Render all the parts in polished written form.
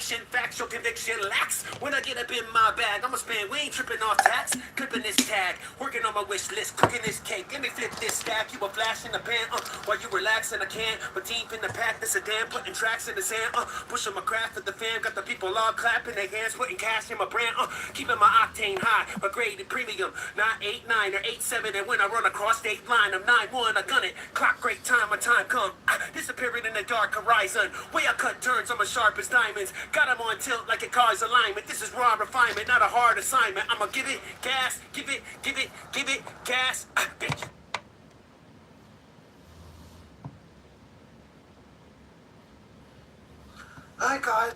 fiction, factual conviction lacks. When I get up in my bag, I'ma spend, we ain't tripping off tax. Clipping this tag, working on my wish list, cooking this cake. Let me flip this stack, you a flash in the pan, while you relaxing, I can't. But deep in the pack, this a damn, putting tracks in the sand, pushing my craft at the fan, got the people all clapping their hands, putting cash in my brand, keeping my octane high, my grade and premium, not 8-9 or 8-7, and when I run across state line, I'm 9-1, I gun it, clock great time, my time come, disappearing in the dark horizon, way I cut turns, I'm as sharp as diamonds, got them on tilt like a car's alignment, this is raw refinement, not a hard assignment, I'ma give it gas, give it gas, bitch. Hi, guys.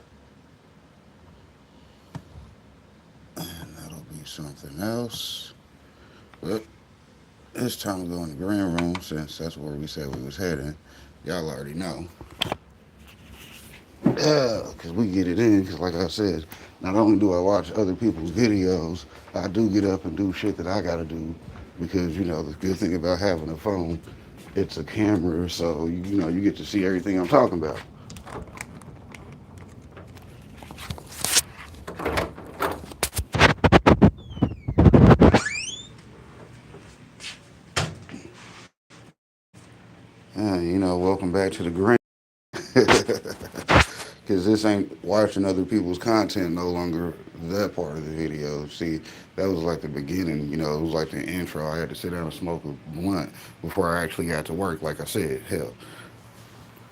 And that'll be something else. But it's time to go in the green room since that's where we said we was heading. Y'all already know. Yeah, because we get it in. Because like I said, not only do I watch other people's videos, I do get up and do shit that I gotta do. Because the good thing about having a phone, it's a camera, so you get to see everything I'm talking about. Welcome back to the green. Because this ain't watching other people's content no longer that part of the video. See, that was like the beginning, it was like the intro. I had to sit down and smoke a blunt before I actually got to work, like I said, hell.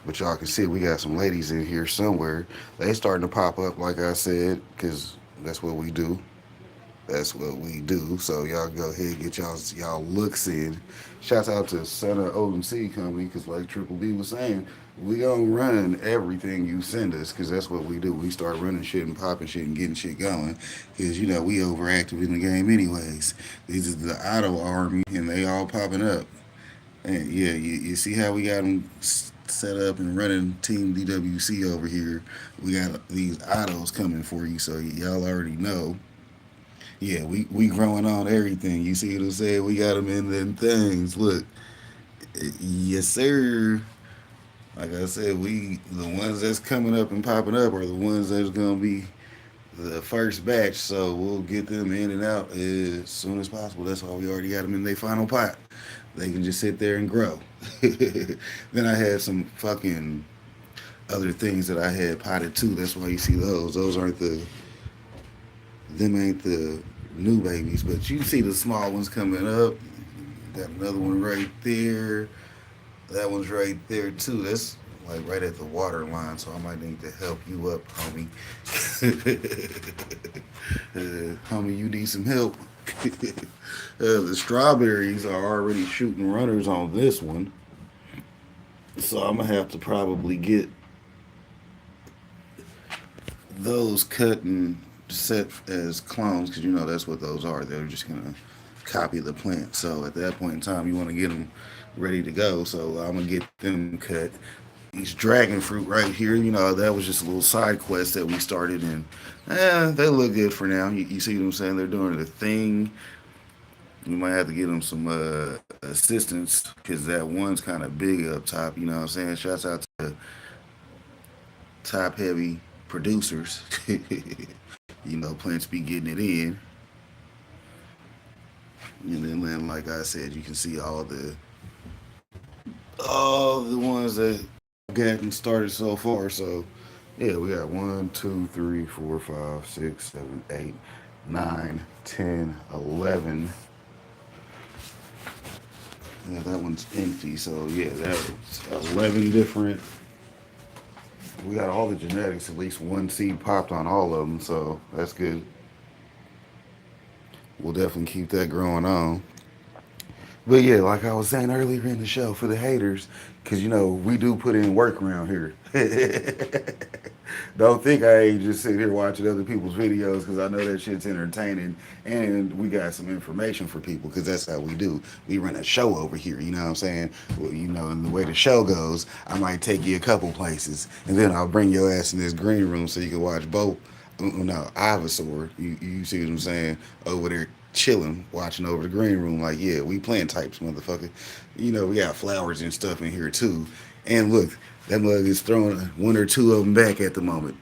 But y'all can see we got some ladies in here somewhere. They starting to pop up, like I said, because that's what we do. That's what we do. So y'all go ahead and get y'all looks in. Shouts out to Center OMC Company because like Triple B was saying, we gonna run everything you send us because that's what we do. We start running shit and popping shit and getting shit going because we overactive in the game anyways. These is the auto army and they all popping up. And yeah, you see how we got them set up and running Team DWC over here. We got these autos coming for you, so y'all already know. Yeah, we growing on everything. You see what I'm saying? We got them in them things. Look, yes sir. Like I said, the ones that's coming up and popping up are the ones that's gonna be the first batch. So we'll get them in and out as soon as possible. That's why we already got them in their final pot. They can just sit there and grow. Then I had some fucking other things that I had potted too. That's why you see those. Those aren't them ain't the new babies, but you see the small ones coming up. Got another one right there. That one's right there too. That's like right at the water line, so I might need to help you up, homie. Homie, you need some help. The strawberries are already shooting runners on this one, so I'm gonna have to probably get those cut and set as clones because that's what those are. They're just gonna copy the plant. So at that point in time, you want to get them ready to go. So I'm gonna get them cut. These dragon fruit right here, that was just a little side quest that we started, and they look good for now. You see what I'm saying? They're doing the thing. We might have to give them some assistance because that one's kind of big up top. You know what I'm saying? Shouts out to top heavy producers. Plants be getting it in. And then, like I said, you can see all the ones that gotten started so far. So, yeah, we got 1, 2, 3, 4, 5, 6, 7, 8, 9, 10, 11. Yeah, that one's empty. So, yeah, that was 11 different. We got all the genetics. At least one seed popped on all of them. So, that's good. We'll definitely keep that growing on. But yeah, like I was saying earlier in the show, for the haters, because we do put in work around here. Don't think I ain't just sitting here watching other people's videos because I know that shit's entertaining and we got some information for people because that's how we do. We run a show over here, you know what I'm saying? Well, and the way the show goes, I might take you a couple places and then I'll bring your ass in this green room so you can watch both. No, Ivysaur, you see what I'm saying? Over there chilling, watching over the green room, like, yeah, we plant types, motherfucker. We got flowers and stuff in here too. And look, that mug is throwing one or two of them back at the moment.